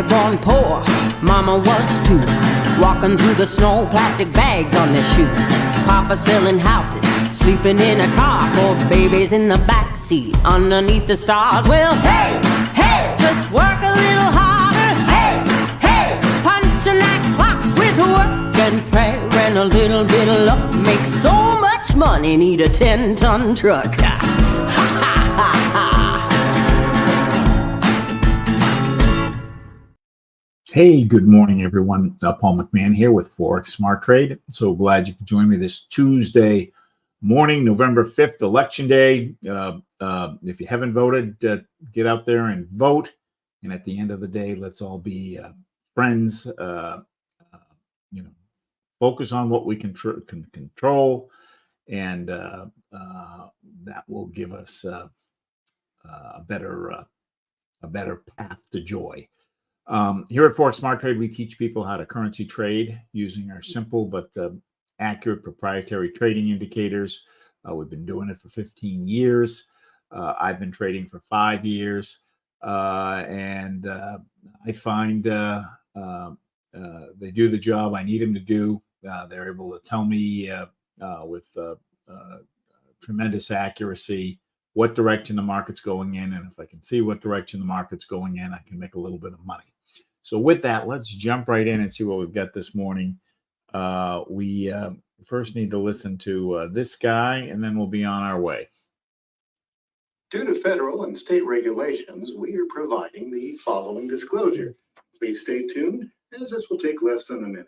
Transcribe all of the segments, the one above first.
Daddy born poor, Mama was too. Walking through the snow, plastic bags on their shoes. Papa selling houses, sleeping in a car. 4 babies in the back seat, underneath the stars. Well, hey, hey, just work a little harder. Hey, hey, punching that clock with work and prayer and a little bit of luck. Make so much money, need a 10-ton truck. Ha ha ha ha. Hey, good morning, everyone. Paul McMann here with Forex Smart Trade. So glad you could join me this Tuesday morning, November 5th, Election Day. If you haven't voted, get out there and vote. And at the end of the day, let's all be friends. Focus on what we can control, and that will give us a better path to joy. Here at Forex Smart Trade, we teach people how to currency trade using our simple but accurate proprietary trading indicators. We've been doing it for 15 years. I've been trading for 5 years, and I find they do the job I need them to do. They're able to tell me with tremendous accuracy what direction the market's going in, and if I can see what direction the market's going in, I can make a little bit of money. So with that, let's jump right in and see what we've got this morning. We first need to listen to this guy, and then we'll be on our way. Due to federal and state regulations, we are providing the following disclosure. Please stay tuned, as this will take less than a minute.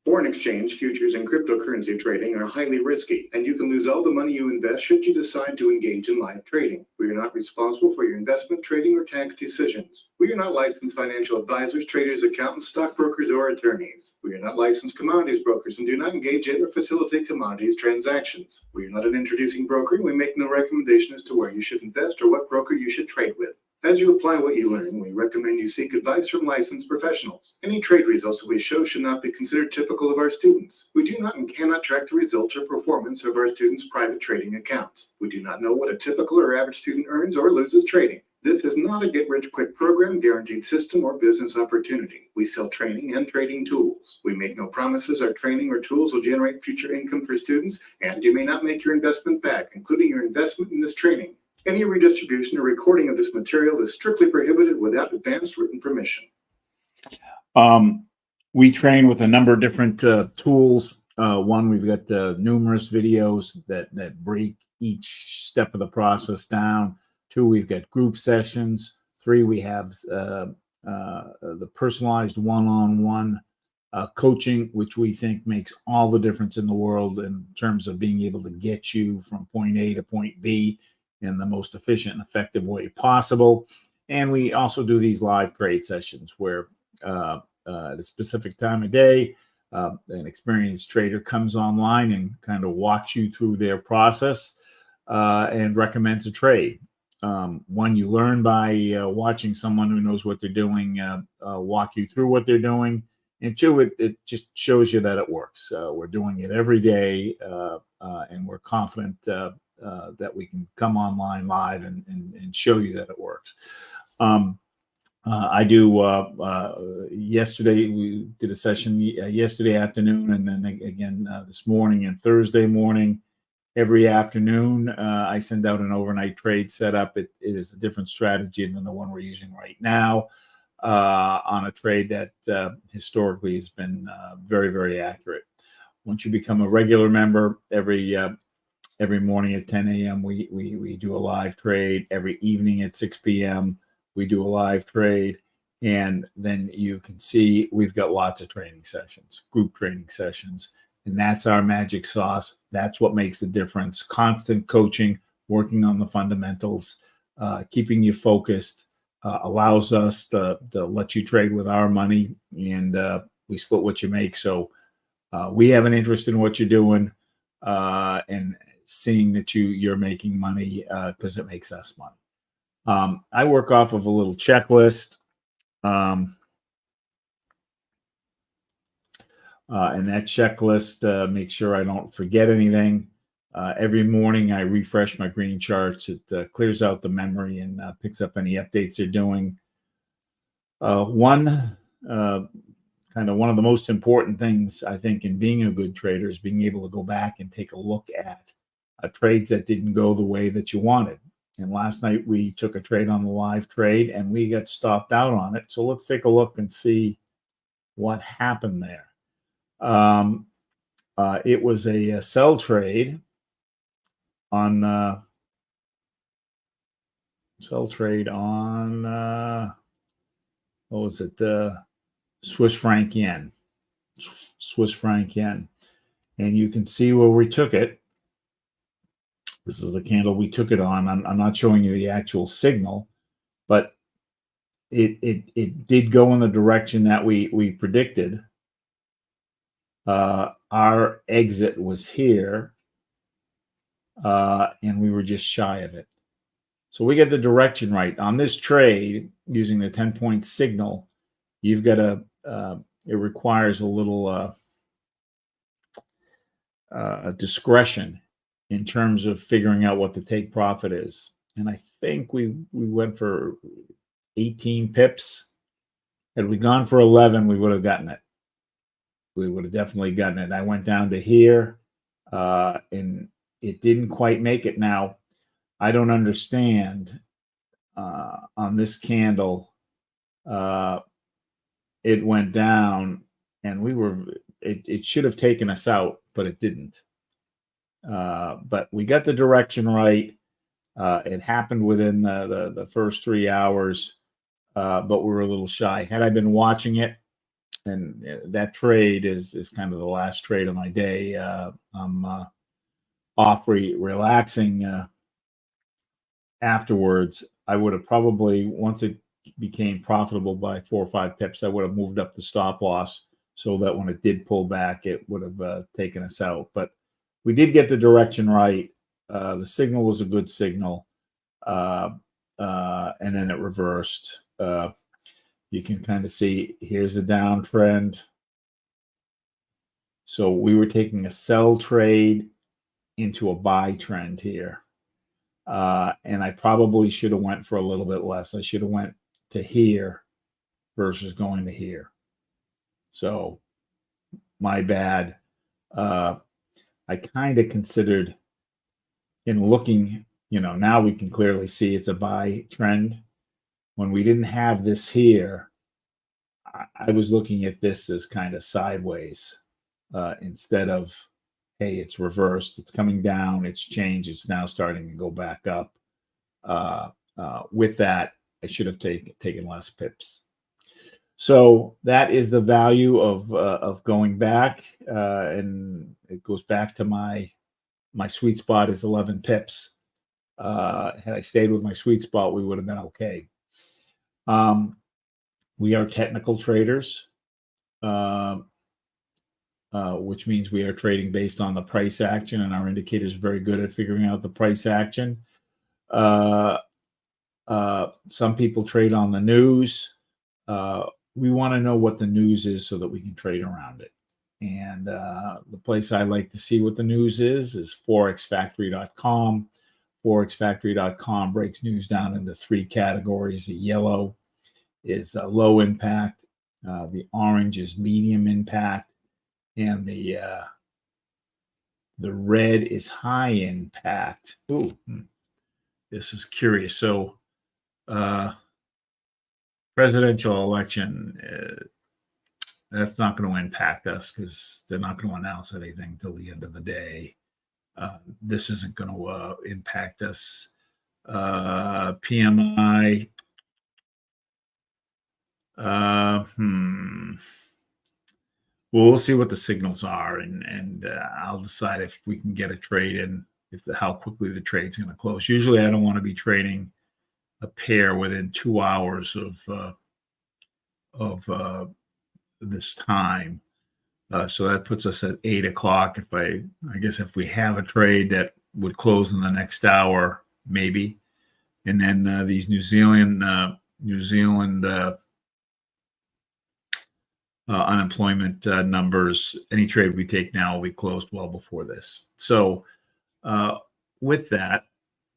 Foreign exchange, futures, and cryptocurrency trading are highly risky, and you can lose all the money you invest should you decide to engage in live trading. We are not responsible for your investment, trading, or tax decisions. We are not licensed financial advisors, traders, accountants, stockbrokers, or attorneys. We are not licensed commodities brokers and do not engage in or facilitate commodities transactions. We are not an introducing broker, and we make no recommendation as to where you should invest or what broker you should trade with. As you apply what you learn, we recommend you seek advice from licensed professionals. Any trade results that we show should not be considered typical of our students. We do not and cannot track the results or performance of our students' private trading accounts. We do not know what a typical or average student earns or loses trading. This is not a get-rich-quick program, guaranteed system, or business opportunity. We sell training and trading tools. We make no promises our training or tools will generate future income for students, and you may not make your investment back, including your investment in this training. Any redistribution or recording of this material is strictly prohibited without advance written permission. We train with a number of different tools. One, we've got numerous videos that break each step of the process down. 2, we've got group sessions. 3, we have the personalized one-on-one coaching, which we think makes all the difference in the world in terms of being able to get you from point A to point B in the most efficient and effective way possible. And we also do these live trade sessions where at a specific time of day, an experienced trader comes online and kind of walks you through their process and recommends a trade. One, you learn by watching someone who knows what they're doing walk you through what they're doing. And 2, it just shows you that it works. We're doing it every day, and we're confident that we can come online live and show you that it works. I do yesterday, we did a session yesterday afternoon, and then again this morning and Thursday morning. Every afternoon, I send out an overnight trade setup. It is a different strategy than the one we're using right now on a trade that historically has been very, very accurate. Once you become a regular member, every morning at 10 a.m. we do a live trade. Every evening at 6 p.m. we do a live trade. And then you can see we've got lots of training sessions, group training sessions. And that's our magic sauce. That's what makes the difference. Constant coaching, working on the fundamentals, keeping you focused, allows us to let you trade with our money, and we split what you make. So we have an interest in what you're doing and seeing that you're making money because it makes us money. I work off of a little checklist. And that checklist makes sure I don't forget anything. Every morning I refresh my green charts. It clears out the memory and picks up any updates they're doing. One of the most important things, I think, in being a good trader is being able to go back and take a look at trades that didn't go the way that you wanted. And last night we took a trade on the live trade and we got stopped out on it. So let's take a look and see what happened there. It was a sell trade on what was it? Swiss franc yen. And you can see where we took it. This is the candle we took it on. I'm not showing you the actual signal, but it did go in the direction that we predicted. Our exit was here, and we were just shy of it. So we get the direction right. On this trade, using the 10-point signal, you've got it requires a little discretion in terms of figuring out what the take profit is. And I think we went for 18 pips. Had we gone for 11, we would have gotten it. We would have definitely gotten it. I went down to here, and it didn't quite make it. Now, I don't understand on this candle. It went down, and it should have taken us out, but it didn't. But we got the direction right. It happened within the first 3 hours, but we were a little shy. Had I been watching it, and that trade is kind of the last trade of my day. I'm off relaxing afterwards. I would have probably, once it became profitable by 4 or 5 pips, I would have moved up the stop loss so that when it did pull back, it would have taken us out. But we did get the direction right. The signal was a good signal, and then it reversed. You can kind of see here's the downtrend. So we were taking a sell trade into a buy trend here. And I probably should have went for a little bit less. I should have went to here versus going to here. So my bad. I kind of considered, in looking, now we can clearly see it's a buy trend. When we didn't have this here, I was looking at this as kind of sideways instead of, hey, it's reversed. It's coming down. It's changed. It's now starting to go back up. With that, I should have taken less pips. So that is the value of going back, and it goes back to my sweet spot is 11 pips. Had I stayed with my sweet spot, we would have been okay. We are technical traders, which means we are trading based on the price action, and our indicator is very good at figuring out the price action. Some people trade on the news. We want to know what the news is so that we can trade around it. And the place I like to see what the news is forexfactory.com. Forexfactory.com breaks news down into 3 categories. The yellow is low impact. The orange is medium impact. And the red is high impact. Ooh, this is curious. So presidential election, that's not going to impact us because they're not going to announce anything till the end of the day. This isn't going to impact us. PMI. We'll see what the signals are, and I'll decide if we can get a trade in, how quickly the trade's going to close. Usually, I don't want to be trading a pair within 2 hours of this time. So that puts us at 8 o'clock. I guess if we have a trade that would close in the next hour, maybe, and then these New Zealand unemployment numbers, any trade we take now will be closed well before this. So with that,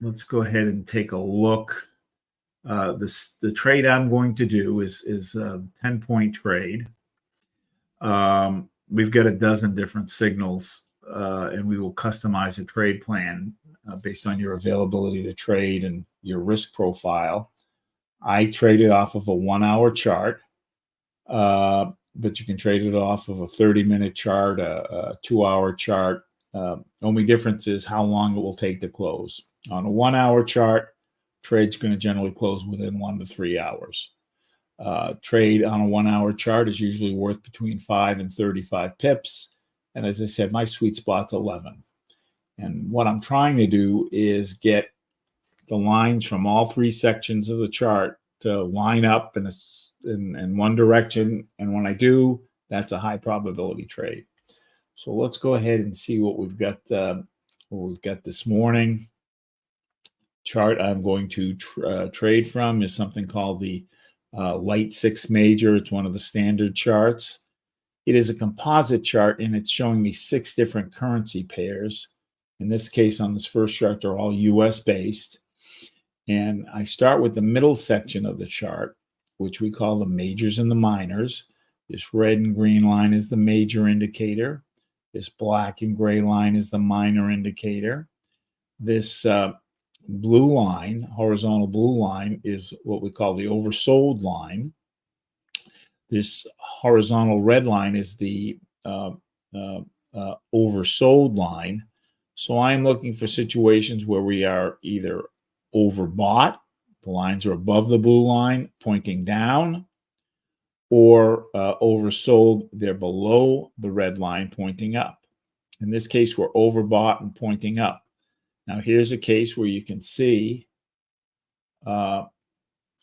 let's go ahead and take a look The trade I'm going to do is a 10-point trade. We've got a dozen different signals, and we will customize a trade plan based on your availability to trade and your risk profile. I trade it off of a 1-hour chart, but you can trade it off of a 30-minute chart, a 2-hour chart. Only difference is how long it will take to close. On a 1-hour chart, trade's going to generally close within 1 to 3 hours. Trade on a 1-hour chart is usually worth between 5 and 35 pips. And as I said, my sweet spot's 11. And what I'm trying to do is get the lines from all 3 sections of the chart to line up in one direction. And when I do, that's a high probability trade. So let's go ahead and see what we've got. This morning. Chart I'm going to trade from is something called the Light 6 Major. It's one of the standard charts. It is a composite chart, and it's showing me 6 different currency pairs. In this case, on this first chart, they're all US based. And I start with the middle section of the chart, which we call the majors and the minors. This red and green line is the major indicator. This black and gray line is the minor indicator. This blue line, horizontal blue line, is what we call the oversold line. This horizontal red line is the oversold line. So I'm looking for situations where we are either overbought, the lines are above the blue line pointing down, or oversold, they're below the red line pointing up. In this case, we're overbought and pointing up. Now, here's a case where you can see, and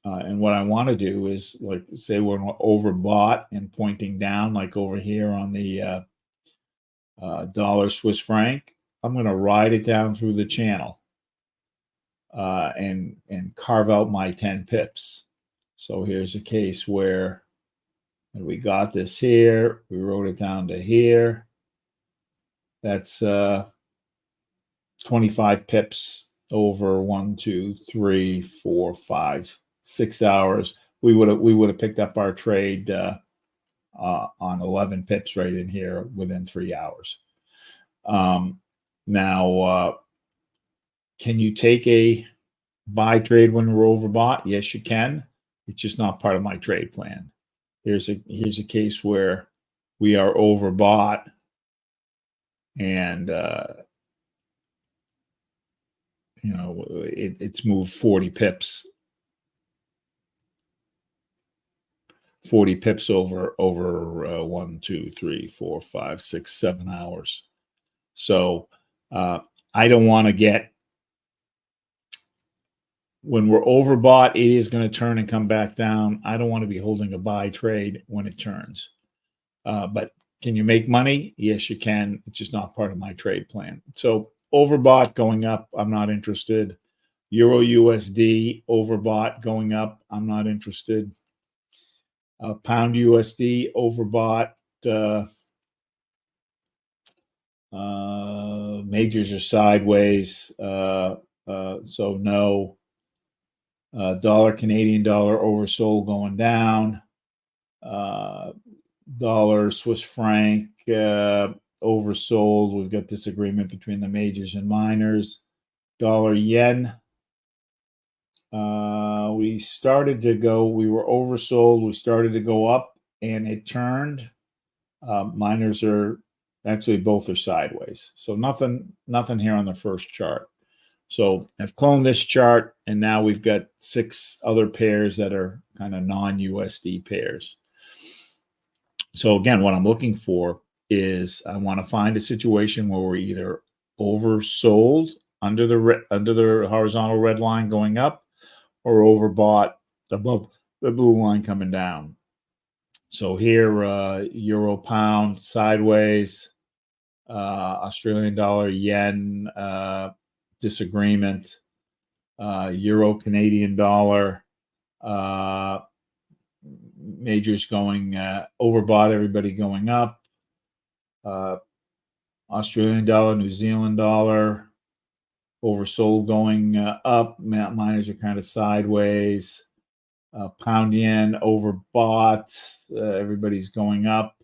what I want to do is, like, say we're overbought and pointing down, like over here on the dollar Swiss franc. I'm going to ride it down through the channel and carve out my 10 pips. So here's a case where we got this here. We wrote it down to here. That's 25 pips over 1, 2, 3, 4, 5, 6 hours. We would have picked up our trade on 11 pips right in here within 3 hours. Now, can you take a buy trade when we're overbought? Yes, you can. It's just not part of my trade plan. Here's a case where we are overbought and it's moved 40 pips. 40 pips over 1, 2, 3, 4, 5, 6, 7 hours. So I don't want to get, when we're overbought, it is going to turn and come back down. I don't want to be holding a buy trade when it turns. But can you make money? Yes, you can. It's just not part of my trade plan. So overbought going up, I'm not interested. Euro USD overbought going up, I'm not interested. Pound USD overbought. Majors are sideways, so no. Dollar Canadian dollar oversold going down. Dollar Swiss franc oversold. We've got disagreement between the majors and minors. Dollar yen. We were oversold. We started to go up and it turned. Minors are actually both are sideways. So nothing here on the first chart. So I've cloned this chart, and now we've got 6 other pairs that are kind of non-USD pairs. So again, what I'm looking for is I want to find a situation where we're either oversold under the horizontal red line going up, or overbought above the blue line coming down. So here, euro pound sideways, Australian dollar yen disagreement, euro Canadian dollar, majors going overbought, everybody going up, Australian dollar, New Zealand dollar oversold going up. Miners are kind of sideways. Pound yen overbought. Everybody's going up.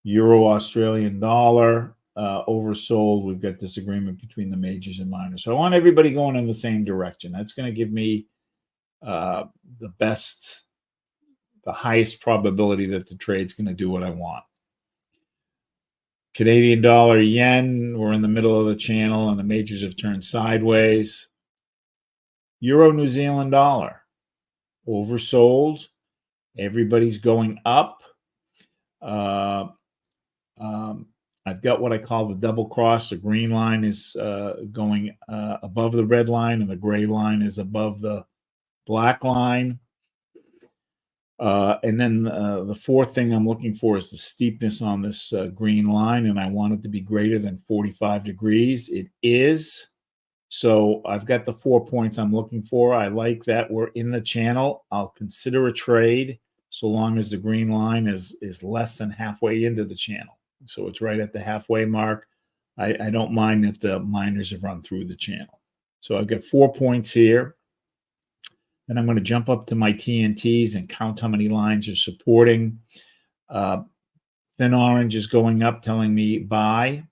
Euro Australian dollar oversold. We've got disagreement between the majors and miners. So I want everybody going in the same direction. That's going to give me the highest probability that the trade's going to do what I want. Canadian dollar, yen, we're in the middle of the channel and the majors have turned sideways. Euro New Zealand dollar, oversold. Everybody's going up. I've got what I call the double cross. The green line is going above the red line and the gray line is above the black line. And then the fourth thing I'm looking for is the steepness on this green line, and I want it to be greater than 45 degrees. It is. So I've got the 4 points I'm looking for. I like that we're in the channel. I'll consider a trade so long as the green line is less than halfway into the channel. So it's right at the halfway mark. I don't mind that the miners have run through the channel. So I've got 4 points here. Then I'm going to jump up to my TNTs and count how many lines are supporting. Thin orange is going up, telling me buy.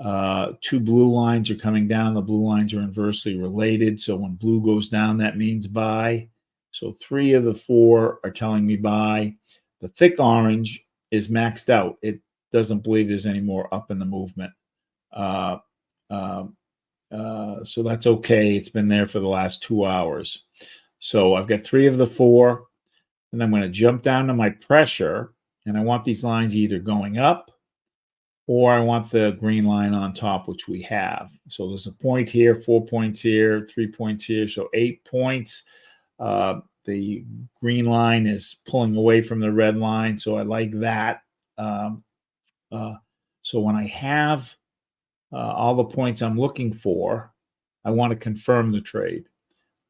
2 blue lines are coming down. The blue lines are inversely related. So when blue goes down, that means buy. So 3 of the 4 are telling me buy. The thick orange is maxed out. It doesn't believe there's any more up in the movement. So that's okay. It's been there for the last 2 hours. So I've got 3 of the 4, and I'm going to jump down to my pressure, and I want these lines either going up or I want the green line on top, which we have. So there's a point here, 4 points here, 3 points here, so 8 points. The green line is pulling away from the red line, so I like that. So when I have all the points I'm looking for, I want to confirm the trade.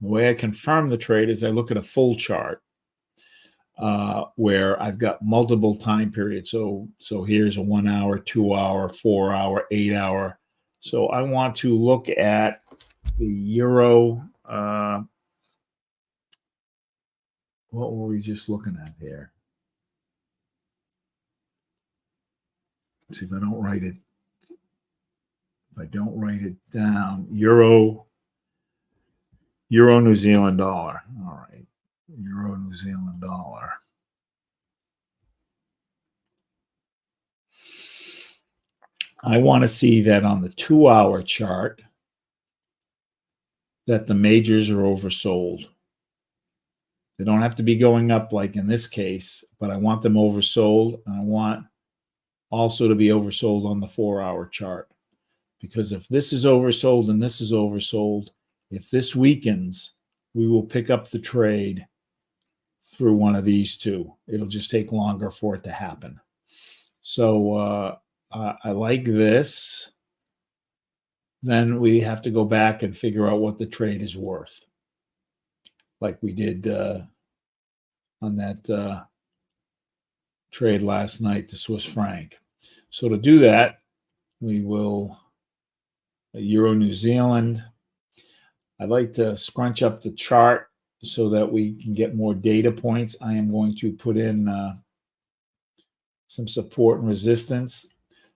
The way I confirm the trade is I look at a full chart where I've got multiple time periods. So here's a 1 hour, 2 hour, 4 hour, 8 hour. So I want to look at the euro. What were we just looking at here? Let's see if I don't write it. If I don't write it down, Euro New Zealand dollar. All right. Euro New Zealand dollar. I want to see that on the 2 hour chart that the majors are oversold. They don't have to be going up like in this case, but I want them oversold. And I want also to be oversold on the 4 hour chart. Because if this is oversold and this is oversold, if this weakens, we will pick up the trade through one of these two. It'll just take longer for it to happen. So I like this. Then we have to go back and figure out what the trade is worth, like we did on that trade last night, the Swiss franc. So to do that, we will Euro New Zealand. I'd like to scrunch up the chart so that we can get more data points. I am going to put in some support and resistance.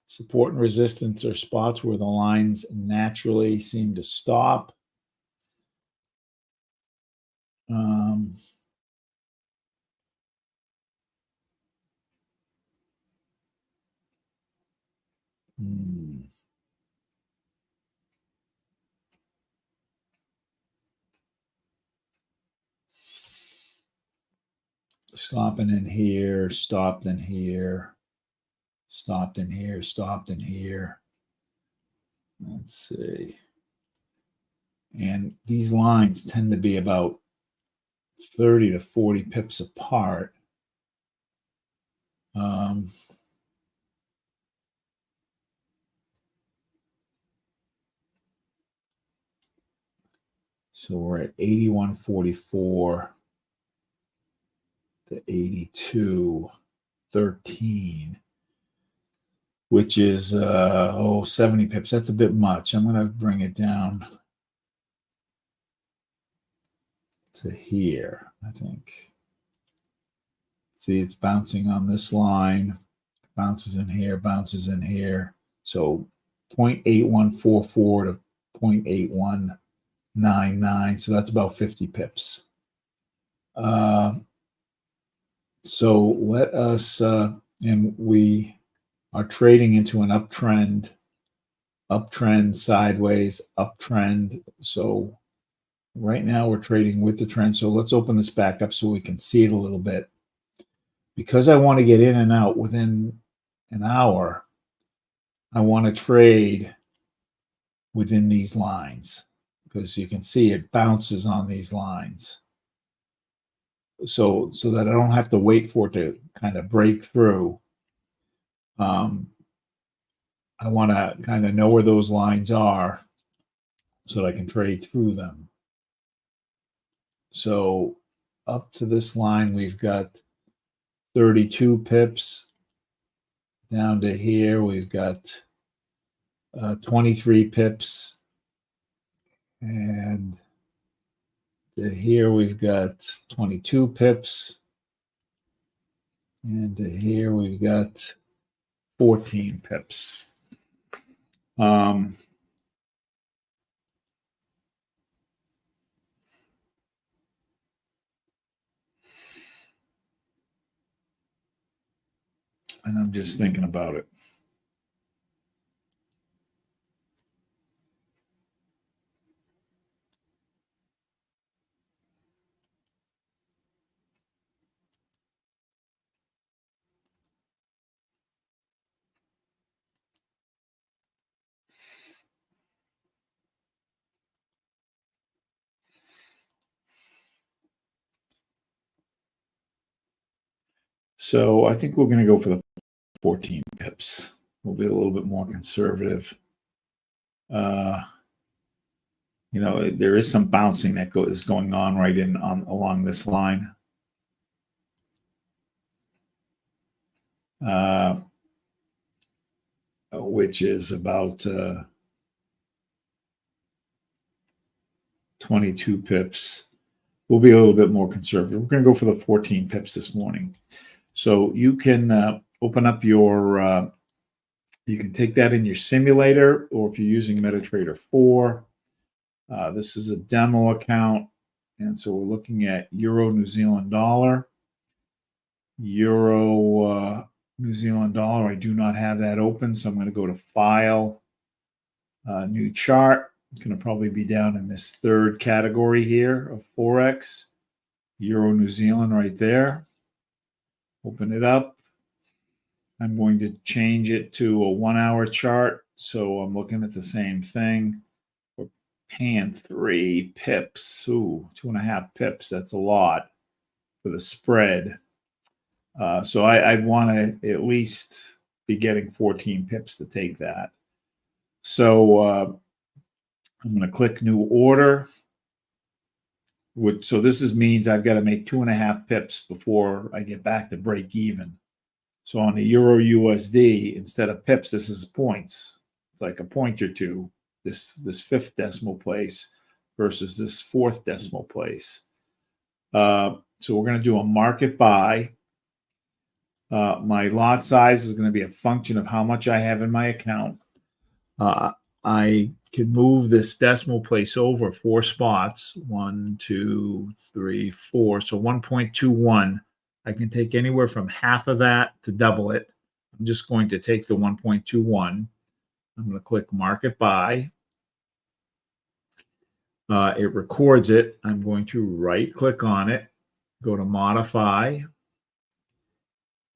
Support and resistance are spots where the lines naturally seem to stop. Stopping in here, stopped in here, stopped in here, stopped in here. Let's see. And these lines tend to be about 30 to 40 pips apart. So we're at 81.44 to 82.13. which is 70 pips. That's a bit much. I'm going to bring it down to here, I think. See, it's bouncing on this line, bounces in here, bounces in here. So 0.8144 to 0.8199. So that's about 50 pips. So let us, and we are trading into an uptrend, sideways, uptrend. So right now we're trading with the trend. So let's open this back up so we can see it a little bit. Because I want to get in and out within an hour, I want to trade within these lines because you can see it bounces on these lines. So that I don't have to wait for it to kind of break through. I want to kind of know where those lines are so that I can trade through them. So up to this line, we've got 32 pips. Down to here, we've got 23 pips. And to here, we've got 22 pips. And to here, we've got 14 pips. And I'm just thinking about it. So I think we're going to go for the 14 pips. We'll be a little bit more conservative. There is some bouncing that is going on right along this line. Which is about 22 pips. We'll be a little bit more conservative. We're going to go for the 14 pips this morning. So you can open up your, you can take that in your simulator, or if you're using MetaTrader 4, this is a demo account. And so we're looking at Euro New Zealand dollar, Euro New Zealand dollar. I do not have that open, so I'm going to go to File, New Chart. It's going to probably be down in this third category here of Forex, Euro New Zealand right there. Open it up. I'm going to change it to a 1 hour chart. So I'm looking at the same thing. We're paying 3 pips. Ooh, 2.5 pips. That's a lot for the spread. So I'd want to at least be getting 14 pips to take that. So I'm going to click New Order. So this means I've got to make 2.5 pips before I get back to break even. So on the Euro USD, instead of pips, this is points. It's like a point or two, this fifth decimal place versus this fourth decimal place. So we're going to do a market buy. My lot size is going to be a function of how much I have in my account. I can move this decimal place over 4 spots. 1, 2, 3, 4. So 1.21. I can take anywhere from half of that to double it. I'm just going to take the 1.21. I'm going to click Market Buy. It records it. I'm going to right-click on it, go to Modify,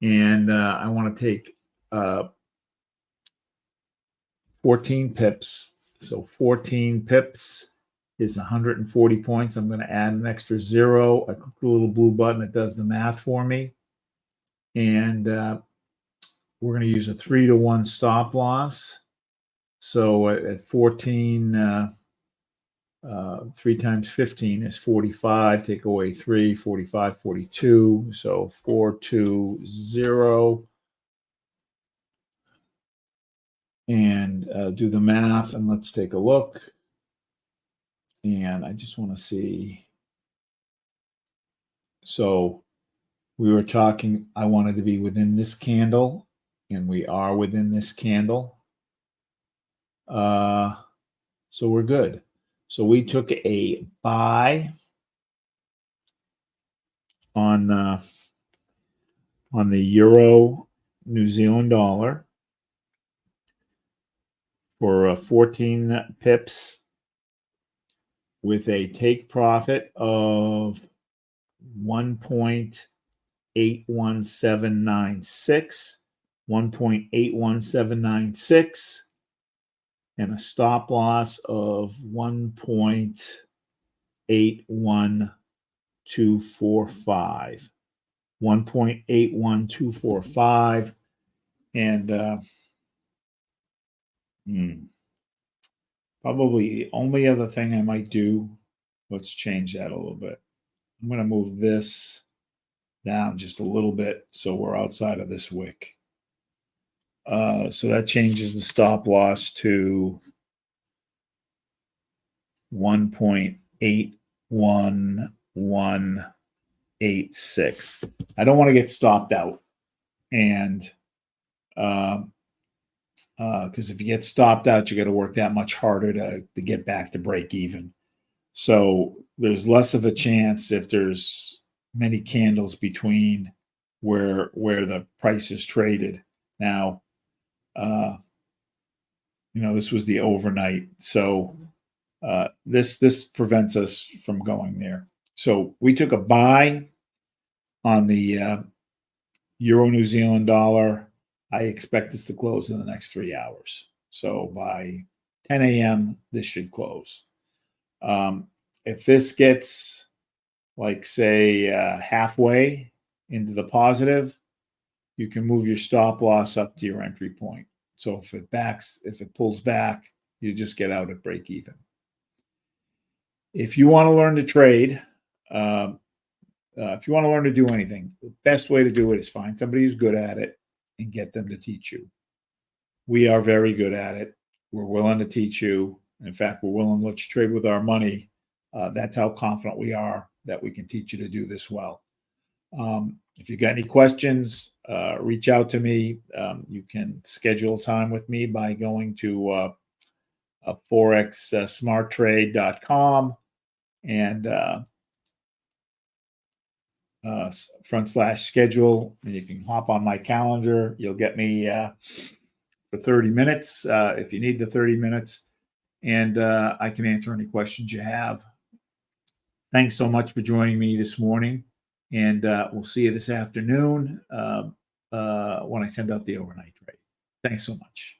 and I want to take 14 pips. So 14 pips is 140 points. I'm going to add an extra 0. I click the little blue button. It does the math for me. And we're going to use a 3-to-1 stop loss. So at 14, 3 times 15 is 45. Take away 3, 45, 42. So 420. and do the math, and let's take a look. And I just want to see. So we were talking, I wanted to be within this candle, and we are within this candle. So we're good. So we took a buy on the Euro New Zealand dollar for 14 pips with a take profit of 1.81796, 1.81796, and a stop loss of 1.81245. 1.81245. And probably the only other thing I might do, let's change that a little bit. I'm going to move this down just a little bit so we're outside of this wick. So that changes the stop loss to 1.81186. I don't want to get stopped out. And because if you get stopped out, you got to work that much harder to get back to break even. So there's less of a chance if there's many candles between where the price is traded. Now, this was the overnight, so this prevents us from going there. So we took a buy on the Euro New Zealand dollar. I expect this to close in the next 3 hours. So by 10 a.m., this should close. If this gets, like, say, halfway into the positive, you can move your stop loss up to your entry point. So if it pulls back, you just get out at break even. If you want to learn to trade, if you want to learn to do anything, the best way to do it is find somebody who's good at it and get them to teach you. We are very good at it. We're willing to teach you. In fact, we're willing to let you trade with our money. That's how confident we are that we can teach you to do this well. If you got any questions, reach out to me. You can schedule time with me by going to forexsmarttrade.com and /schedule. And you can hop on my calendar. You'll get me for 30 minutes if you need the 30 minutes. And I can answer any questions you have. Thanks so much for joining me this morning. And we'll see you this afternoon when I send out the overnight trade. Thanks so much.